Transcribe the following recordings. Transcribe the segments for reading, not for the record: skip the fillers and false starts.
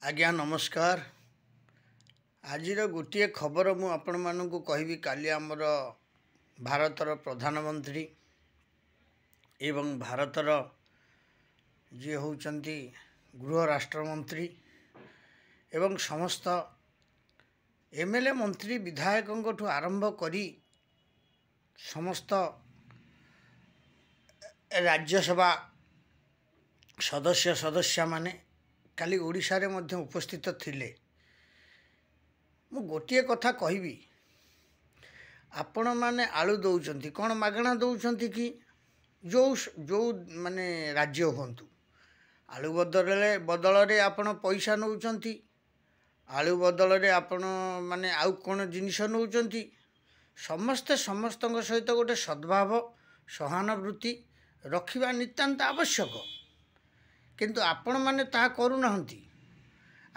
आज्ञा नमस्कार। आज गोटे खबर मु आपण मानू कहबी काली आमर भारतर प्रधानमंत्री एवं भारतर जी होउचंती गृह राष्ट्रमंत्री एवं समस्त एमएलए मंत्री विधायकों आरंभ करी समस्त राज्यसभा सदस्य माने काली ओडिशा रे मध्य उपस्थित थिले। मु गोटे कथा कहबी, आपण माने आलू दौचंती कौन मागणा दौचंती कि जो जो माने राज्य होंतु आलू बदल रे आपण पैसा नौचंती, आलू बदल रे आपण माने आउ कौन जिनिस नौचंती। समस्ते समस्तଙ୍କ सहित गोटे सद्भाव सहानुभूति रखिबा नितांत आवश्यक, किंतु आपण माने ता करू नाहंती।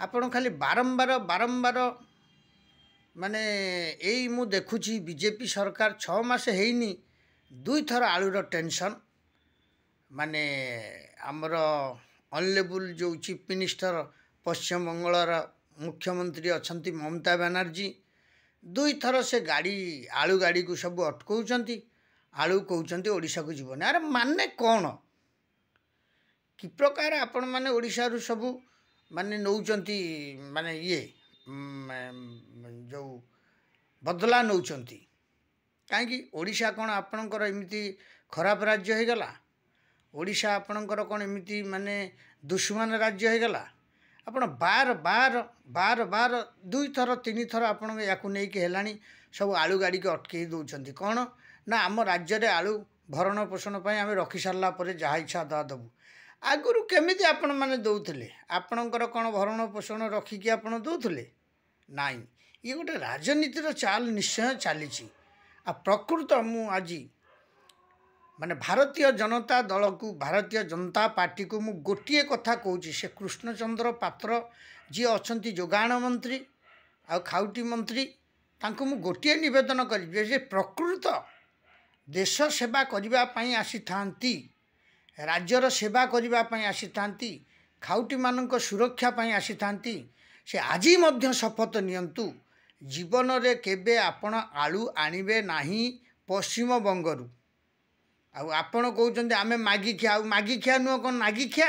आपण खाली बारंबार बारंबार माने एई मु देखुची बीजेपी सरकार 6 मास हेइनी 2 थर आलूर टेंशन माने आमर ऑनरेबल जो चीफ मिनिस्टर पश्चिम बंगाल मुख्यमंत्री अछंती ममता बनर्जी 2 थर से गाड़ी आलू गाड़ी को सब अटकाउचंती। आलू कहउचंती ओडिशा को जीवन यार माने कौन कि प्रकार आपण माने ओडिशा रु सब माने नौचंती माने ये जो बदला नौचंती काहेकि ओडिशा कौन आपणकर एमिति खराब राज्य हो गला? ओडिशा आपणकर कौन एमिति माने दुश्मन राज्य हो गला? आपण बार बार बार बार 2 थर 3 थर आपण याकू नहीं कि हेलानी सब आलू गाड़ी के अटकई दौचंती। कौन ना आम राज्य रे आलू भरण पोषण पई आमे रखी सारला परे जहा इच्छा दा दबु। आगुरु केमिति आपण माने दौथले? आपणकर कौन भरण पोषण रखिकी आपण दौथले? नाई, ये गोटे राजनीतिर चाल निश्चय चली। आ प्रकृत मु आज माने भारतीय जनता दल को भारतीय जनता पार्टी को मु गोटे कथा कहूँ, से कृष्णचंद्र पात्र जी अच्छा जोगाण मंत्री आ खाउटी मंत्री तांको मु गोटे निवेदन करी जे प्रकृत देश सेवा करने आसी थांती, राज्यर सेवा करने आसी थांती, खाउटी मानक सुरक्षा पाई आसी थांती, से आज मध्य शपथ नियंतु जीवन रे केबे आपण आलू आनिबे नाही पश्चिम बंगरू। आपण कहते आमे मागी खिया मागी खिया नुह कौन नागी खिया?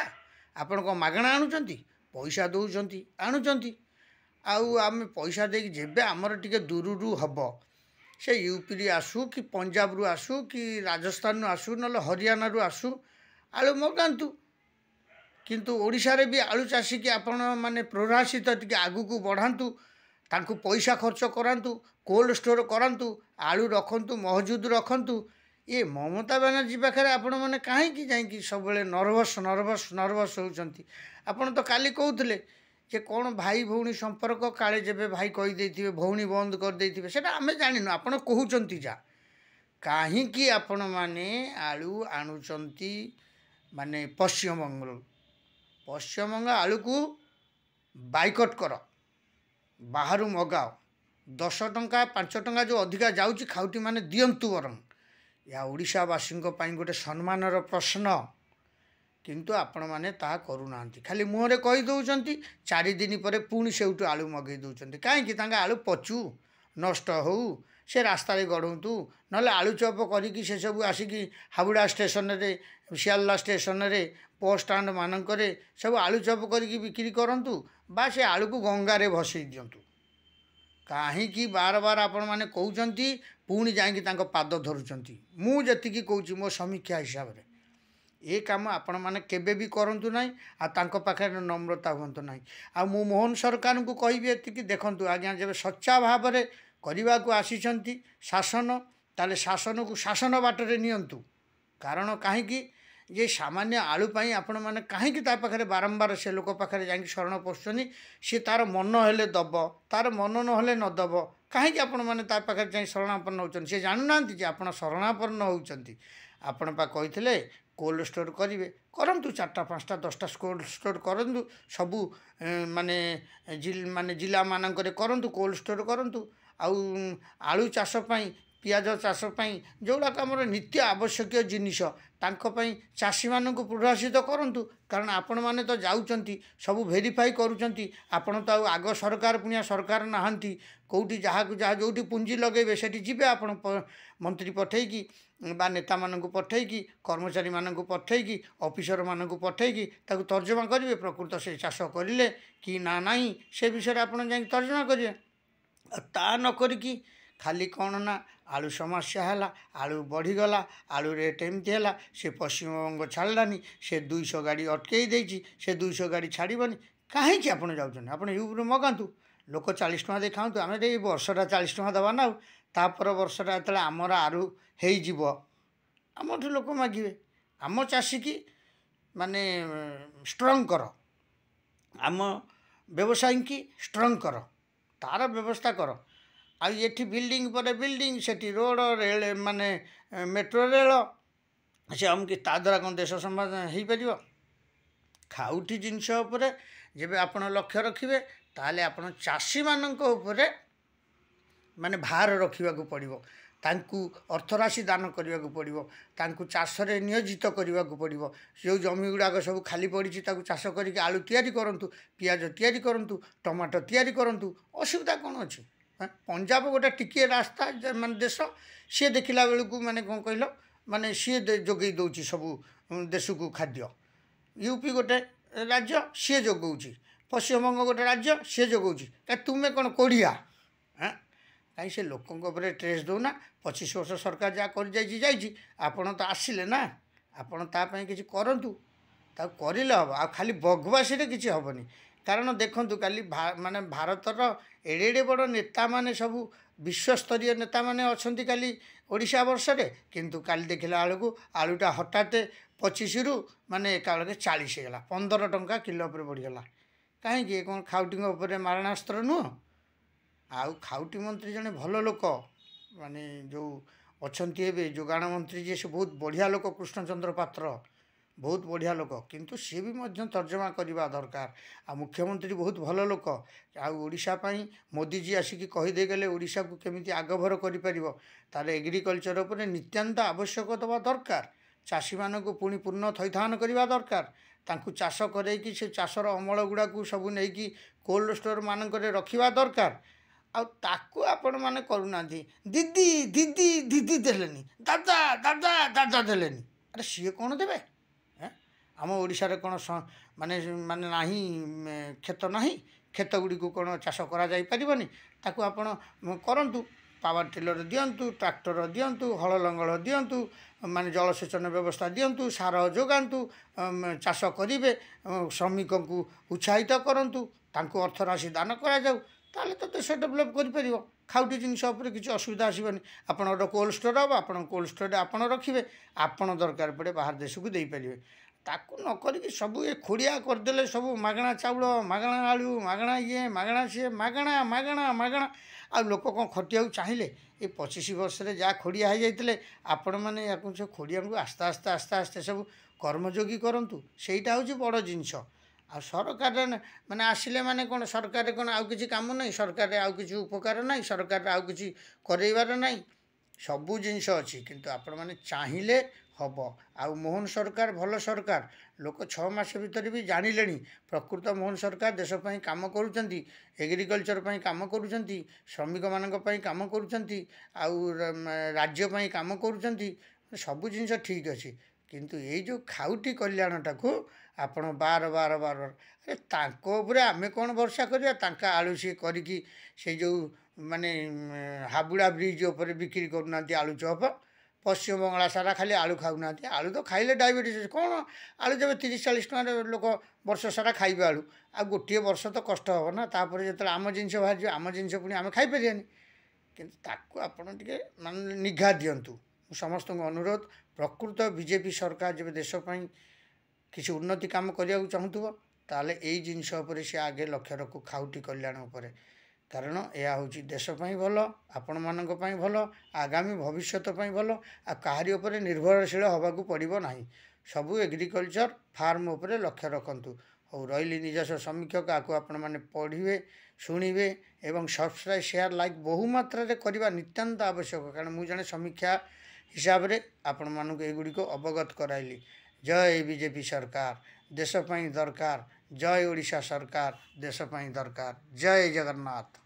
आपण कौन मागणा आणुचंती? पैसा दौचंती आणुचंती। आमे पैसा देकी जेबे आमर टिके दूररू हब से यूपी रे आसू कि पंजाब रु आसू कि राजस्थान रु आसू नले हरियाणा रु आसू आलू मगांतु, किंतु ओडिशा रे भी आलू चाषी की आपण माने प्ररासित टिके आगु को बढ़ांतु, तांकु पैसा खर्च करांतु, कोल्ड स्टोर करांतु, आलू रखंतु, महजूद रखंतु। ये ममता बनर्जी पाखे आपण मैंने कहीं जाकि सब नर्भस नर्भस नर्भस होती। आपड़ तो काली कहते जे कौन भाई भौणी संपर्क काले जेबे भाई कहीदे भौणी बंद करदे से आम जानू। आपड़ कहते जा कहीं आपण मैंने आलू आणुचंती माने पश्चिम बंग आलू को बाइकट कर, बाहर मगाओ, 10 टंका 5 टंका जो अधिका जाऊँगी खाउटी माने दियंतु वरं या ओडिशावासी गोटे सम्मानर प्रश्न, किंतु आपण माने ता करू नांती। खाली मुहरे कही दौचंती 4 दिन पर पुणी सेउटू आलू मगई दौचंती। कहीं आलू पचू नष्ट हो से रास्ता रे गढ़ंतु नले आलू चप करिकी से सब आसिकी हावड़ा स्टेशन रे सियालदा स्टेशन रे बस स्टाण्ड मानक सब आलू चप करिकी बिक्री करंतु बा से आलू को गंगा रे भसई दियंतु। कहीं बार बार आपण माने कहउचंती पुणी जाइकी तांको पाद धरुचंती। मु जतिकी कहूची मो समीक्षा हिसाब रे ए काम आपण माने केबे भी करंतु नाही आ तांको पाखे नम्रता होंतु नाही। आ मु मोहन सरकार को कहबी एतिकी देखंतु आज्ञा जेबे सच्चा भाव रे करबा को आसीचंती शासन ताले शासन को शासन बाटरे नियंतु। कारण कहीं ये सामान्य आलू पाई आपण माने कहीं ता पाखे बारंबार से लोक पाखे जाकि शरण पशुनी सी तार मन हेले दब तार मन न हेले न दब। कहीं आपण माने ता पाखे जाई शरणापन्न होचन से जानू नांती जे आपण शरणापन्न होचंती। आपण पा कहिथिले कोल्ड स्टोर करिवे करंतु 4टा 5टा 10टा कोल्ड स्टोर करंतु सबु माने जिला मानकरे करंतु कोल्ड स्टोर करंतु। आलू चाष पाई पियाज चाष पाई जोड़ाक आमर नित्य आवश्यक जिनिस ତାଙ୍କ ପାଇଁ ଚାଷୀମାନଙ୍କୁ ପ୍ରୋତ୍ସାହିତ କରନ୍ତୁ। କାରଣ ଆପଣମାନେ ତ ଯାଉଛନ୍ତି ସବୁ ଭେରିଫାଇ କରୁଛନ୍ତି। ଆପଣ ତ ଆଉ ଆଗ ସରକାର ପୁଣିଆ ସରକାର ନାହାନ୍ତି। କେଉଁଠି ଯାହାକୁ ଯାହା ଯେଉଁଠି ପୁଞ୍ଜି ଲଗାଇବେ ସେଠି ଯିବେ ଆପଣ ମନ୍ତ୍ରୀ ପଠାଇକି ବା ନେତାମାନଙ୍କୁ ପଠାଇକି କର୍ମଚାରୀମାନଙ୍କୁ ପଠାଇକି ଅଫିସରମାନଙ୍କୁ ପଠାଇକି ତାକୁ ତର୍ଜମା କରିବେ ପ୍ରକୃତ ସେ ଚାଷ କରିଲେ କି ନା ନାହିଁ ସେ ବିଷୟରେ ଆପଣ ଯାଇକି ତର୍ଜମା କରିବେ। ଆଉ ତା ନ କରିକି ଖାଲି କ'ଣ ନା ଆଳୁ ସମସ୍ୟା ହେଲା, ଆଳୁ ବଢ଼ିଗଲା, ଆଳୁ ରେଟ୍ ଏମିତି ହେଲା, ସେ ପଶ୍ଚିମବଙ୍ଗ ଛାଡ଼ିଲାନି, ସେ 200 ଗାଡ଼ି ଅଟକେଇ ଦେଇଛି, ସେ 200 ଗାଡ଼ି ଛାଡ଼ିବନି। କାହିଁକି ଆପଣ ଯାଉଛନ୍ତି? ଆପଣ ୟୁପିରୁ ମଗାନ୍ତୁ, ଲୋକ 40 ଟଙ୍କା ଦେଇ ଖାଆନ୍ତୁ। ଆମେ ଏଇ ବର୍ଷଟା 40 ଟଙ୍କା ଦେବା ନା। ଆଉ ତାପର ବର୍ଷଟା ଯେତେବେଳେ ଆମର ଆଳୁ ହେଇଯିବ ଆମଠୁ ଲୋକ ମାଗିବେ। ଆମ ଚାଷୀକି ମାନେ ଷ୍ଟ୍ରଙ୍ଗ କର, ଆମ ବ୍ୟବସାୟୀକି ଷ୍ଟ୍ରଙ୍ଗ କର, ତା'ର ବ୍ୟବସ୍ଥା କର। ଆଉ ଏଠି ବିଲ୍ଡିଂ ପରେ ବିଲ୍ଡିଂ, ସେଠି ରୋଡ଼ ରେଳ ମାନେ ମେଟ୍ରୋ ରେଳ, ସେ ଆମକୁ ତା ଦ୍ୱାରା କ'ଣ ଦେଶ ସମାଧାନ ହେଇପାରିବ? ଖାଉଟି ଜିନିଷ ଉପରେ ଯେବେ ଆପଣ ଲକ୍ଷ୍ୟ ରଖିବେ ତାହେଲେ ଆପଣ ଚାଷୀମାନଙ୍କ ଉପରେ ମାନେ ଭାର ରଖିବାକୁ ପଡ଼ିବ। ତାଙ୍କୁ ଅର୍ଥରାଶି ଦାନ କରିବାକୁ ପଡ଼ିବ, ତାଙ୍କୁ ଚାଷରେ ନିୟୋଜିତ କରିବାକୁ ପଡ଼ିବ। ଯେଉଁ ଜମି ଗୁଡ଼ାକ ସବୁ ଖାଲି ପଡ଼ିଛି ତାକୁ ଚାଷ କରିକି ଆଳୁ ତିଆରି କରନ୍ତୁ, ପିଆଜ ତିଆରି କରନ୍ତୁ, ଟମାଟୋ ତିଆରି କରନ୍ତୁ। ଅସୁବିଧା କ'ଣ ଅଛି? ପଞ୍ଜାବ ଗୋଟେ ଟିକିଏ ରାସ୍ତା ମାନେ ଦେଶ, ସିଏ ଦେଖିଲା ବେଳକୁ ମାନେ କ'ଣ କହିଲ ମାନେ ସିଏ ଯୋଗାଇ ଦେଉଛି ସବୁ ଦେଶକୁ ଖାଦ୍ୟ। ୟୁପି ଗୋଟେ ରାଜ୍ୟ ସିଏ ଯୋଗାଉଛି, ପଶ୍ଚିମବଙ୍ଗ ଗୋଟେ ରାଜ୍ୟ ସିଏ ଯୋଗାଉଛି। ତୁମେ କ'ଣ କୋଡ଼ିଆ? କାହିଁ ସେ ଲୋକଙ୍କ ଉପରେ ଟ୍ରେସ୍ ଦେଉନା? 25 ବର୍ଷ ସରକାର ଯାହା କରିଯାଇଛି ଯାଇଛି, ଆପଣ ତ ଆସିଲେ ନା, ଆପଣ ତା ପାଇଁ କିଛି କରନ୍ତୁ। ତାକୁ କରିଲେ ହେବ, ଆଉ ଖାଲି ବଗବାସିରେ କିଛି ହେବନି। କାରଣ ଦେଖନ୍ତୁ କାଲି ମାନେ ଭାରତର ଏଡ଼େ ଏଡ଼େ ବଡ଼ ନେତାମାନେ ସବୁ ବିଶ୍ୱସ୍ତରୀୟ ନେତାମାନେ ଅଛନ୍ତି କାଲି ଓଡ଼ିଶା ବର୍ଷରେ, କିନ୍ତୁ କାଲି ଦେଖିଲା ବେଳକୁ ଆଳୁଟା ହଠାତ୍ 25ରୁ ମାନେ ଏକାବେଳକେ 40 ହେଇଗଲା, 15 ଟଙ୍କା କିଲୋ ଉପରେ ବଢ଼ିଗଲା। କାହିଁକି? କ'ଣ ଖାଉଟିଙ୍କ ଉପରେ ମାରଣାସ୍ତ୍ର ନୁହଁ? ଆଉ ଖାଉଟି ମନ୍ତ୍ରୀ ଜଣେ ଭଲ ଲୋକ, ମାନେ ଯେଉଁ ଅଛନ୍ତି ଏବେ ଯୋଗାଣ ମନ୍ତ୍ରୀ ଯିଏ, ସେ ବହୁତ ବଢ଼ିଆ ଲୋକ, କୃଷ୍ଣଚନ୍ଦ୍ର ପାତ୍ର, ବହୁତ ବଢ଼ିଆ ଲୋକ। କିନ୍ତୁ ସିଏ ବି ମଧ୍ୟ ତର୍ଜମା କରିବା ଦରକାର। ଆଉ ମୁଖ୍ୟମନ୍ତ୍ରୀ ବହୁତ ଭଲ ଲୋକ। ଆଉ ଓଡ଼ିଶା ପାଇଁ ମୋଦିଜୀ ଆସିକି କହିଦେଇଗଲେ ଓଡ଼ିଶାକୁ କେମିତି ଆଗଭର କରିପାରିବ, ତା'ର ଏଗ୍ରିକଲଚର ଉପରେ ନିତ୍ୟାନ୍ତ ଆବଶ୍ୟକ ଦେବା ଦରକାର। ଚାଷୀମାନଙ୍କୁ ପୁଣି ପୂର୍ଣ୍ଣ ଥଇଥାନ କରିବା ଦରକାର। ତାଙ୍କୁ ଚାଷ କରେଇକି ସେ ଚାଷର ଅମଳ ଗୁଡ଼ାକୁ ସବୁ ନେଇକି କୋଲ୍ଡ ଷ୍ଟୋର ମାନଙ୍କରେ ରଖିବା ଦରକାର। ଆଉ ତାକୁ ଆପଣମାନେ କରୁନାହାନ୍ତି। ଦିଦି ଦିଦି ଦିଦି ଦେଲେନି, ଦାଦା ଦାଦା ଦାଦା ଦେଲେନି। ଆରେ ସିଏ କ'ଣ ଦେବେ? ଆମ ଓଡ଼ିଶାରେ କ'ଣ ମାନେ ମାନେ ନାହିଁ କ୍ଷେତ ନାହିଁ? କ୍ଷେତ ଗୁଡ଼ିକୁ କ'ଣ ଚାଷ କରାଯାଇପାରିବନି? ତାକୁ ଆପଣ କରନ୍ତୁ, ପାୱାର ଟିଲର ଦିଅନ୍ତୁ, ଟ୍ରାକ୍ଟର ଦିଅନ୍ତୁ, ହଳ ଲଙ୍ଗଳ ଦିଅନ୍ତୁ, ମାନେ ଜଳସେଚନ ବ୍ୟବସ୍ଥା ଦିଅନ୍ତୁ, ସାର ଯୋଗାନ୍ତୁ, ଚାଷ କରିବେ, ଶ୍ରମିକଙ୍କୁ ଉତ୍ସାହିତ କରନ୍ତୁ, ତାଙ୍କୁ ଅର୍ଥରାଶି ଦାନ କରାଯାଉ। ତାହେଲେ ତ ଦେଶ ଡେଭଲପ୍ କରିପାରିବ। ଖାଉଟି ଜିନିଷ ଉପରେ କିଛି ଅସୁବିଧା ଆସିବନି। ଆପଣଙ୍କର କୋଲ୍ଡ ଷ୍ଟୋର୍ ହେବ, ଆପଣଙ୍କ କୋଲ୍ଡ ଷ୍ଟୋରରେ ଆପଣ ରଖିବେ, ଆପଣ ଦରକାର ପଡ଼େ ବାହାର ଦେଶକୁ ଦେଇପାରିବେ। ତାକୁ ନ କରିକି ସବୁ ଏ ଖୋଡ଼ିଆ କରିଦେଲେ, ସବୁ ମାଗଣା ଚାଉଳ, ମାଗଣା ଆଳୁ, ମାଗଣା ଇଏ, ମାଗଣା ସିଏ, ମାଗଣା ମାଗଣା ମାଗଣା। ଆଉ ଲୋକ କ'ଣ ଖଟିବାକୁ ଚାହିଁଲେ? ଏ 25 ବର୍ଷରେ ଯାହା ଖୋଡ଼ିଆ ହେଇଯାଇଥିଲେ, ଆପଣମାନେ ୟାକୁ ସେ ଖୋଡ଼ିଆଙ୍କୁ ଆସ୍ତେ ଆସ୍ତେ ଆସ୍ତେ ଆସ୍ତେ ସବୁ କର୍ମଯୋଗୀ କରନ୍ତୁ। ସେଇଟା ହେଉଛି ବଡ଼ ଜିନିଷ। ଆଉ ସରକାରରେ ମାନେ ଆସିଲେ ମାନେ କ'ଣ ସରକାରରେ କ'ଣ ଆଉ କିଛି କାମ ନାହିଁ? ସରକାରରେ ଆଉ କିଛି ଉପକାର ନାହିଁ? ସରକାରରେ ଆଉ କିଛି କରେଇବାର ନାହିଁ? ସବୁ ଜିନିଷ ଅଛି, କିନ୍ତୁ ଆପଣମାନେ ଚାହିଁଲେ ହେବ। ଆଉ ମୋହନ ସରକାର ଭଲ ସରକାର। ଲୋକ 6 ମାସ ଭିତରେ ବି ଜାଣିଲେଣି ପ୍ରକୃତ ମୋହନ ସରକାର ଦେଶ ପାଇଁ କାମ କରୁଛନ୍ତି, ଏଗ୍ରିକଲଚର ପାଇଁ କାମ କରୁଛନ୍ତି, ଶ୍ରମିକମାନଙ୍କ ପାଇଁ କାମ କରୁଛନ୍ତି, ଆଉ ରାଜ୍ୟ ପାଇଁ କାମ କରୁଛନ୍ତି। ସବୁ ଜିନିଷ ଠିକ୍ ଅଛି, କିନ୍ତୁ ଏଇ ଯେଉଁ ଖାଉଟି କଲ୍ୟାଣଟାକୁ ଆପଣ ବାର ଆରେ ତାଙ୍କ ଉପରେ ଆମେ କ'ଣ ଭରସା କରିବା? ତାଙ୍କ ଆଳୁ ସିଏ କରିକି ସେଇ ଯେଉଁ ମାନେ ହାବୁଡ଼ା ବ୍ରିଜ୍ ଉପରେ ବିକ୍ରି କରୁନାହାନ୍ତି ଆଳୁ ଚପ୍। ପଶ୍ଚିମବଙ୍ଗଳା ସାରା ଖାଲି ଆଳୁ ଖାଉନାହାନ୍ତି। ଆଳୁ ତ ଖାଇଲେ ଡାଇବେଟିସ୍। କ'ଣ ଆଳୁ ଦେବେ 30-40 ଟଙ୍କାରେ ଲୋକ ବର୍ଷ ସାରା ଖାଇବେ ଆଳୁ। ଆଉ ଗୋଟିଏ ବର୍ଷ ତ କଷ୍ଟ ହେବ ନା, ତାପରେ ଯେତେବେଳେ ଆମ ଜିନିଷ ବାହାରିଯିବ, ଆମ ଜିନିଷ ପୁଣି ଆମେ ଖାଇପାରିବାନି। କିନ୍ତୁ ତାକୁ ଆପଣ ଟିକେ ମାନେ ନିଘା ଦିଅନ୍ତୁ। ମୁଁ ସମସ୍ତଙ୍କୁ ଅନୁରୋଧ, ପ୍ରକୃତ ବିଜେପି ସରକାର ଯେବେ ଦେଶ ପାଇଁ କିଛି ଉନ୍ନତି କାମ କରିବାକୁ ଚାହୁଁଥିବ, ତାହେଲେ ଏଇ ଜିନିଷ ଉପରେ ସେ ଆଗେ ଲକ୍ଷ୍ୟ ରଖୁ, ଖାଉଟି କଲ୍ୟାଣ ଉପରେ। କାରଣ ଏହା ହେଉଛି ଦେଶ ପାଇଁ ଭଲ, ଆପଣମାନଙ୍କ ପାଇଁ ଭଲ, ଆଗାମୀ ଭବିଷ୍ୟତ ପାଇଁ ଭଲ। ଆଉ କାହାରି ଉପରେ ନିର୍ଭରଶୀଳ ହେବାକୁ ପଡ଼ିବ ନାହିଁ। ସବୁ ଏଗ୍ରିକଲଚର ଫାର୍ମ ଉପରେ ଲକ୍ଷ୍ୟ ରଖନ୍ତୁ। ହଉ, ରହିଲି ନିଜସ୍ୱ ସମୀକ୍ଷକ। ଆକୁ ଆପଣମାନେ ପଢ଼ିବେ, ଶୁଣିବେ ଏବଂ ସବସ୍କ୍ରାଇବ୍, ସେୟାର, ଲାଇକ୍ ବହୁ ମାତ୍ରାରେ କରିବା ନିତ୍ୟାନ୍ତ ଆବଶ୍ୟକ। କାରଣ ମୁଁ ଜଣେ ସମୀକ୍ଷା हिसाब रे आपण मानक एगुड़ी को अवगत कराइली। जय बीजेपी सरकार देश पई दरकार, जय ओडिशा सरकार देश पई दरकार, जय जगन्नाथ।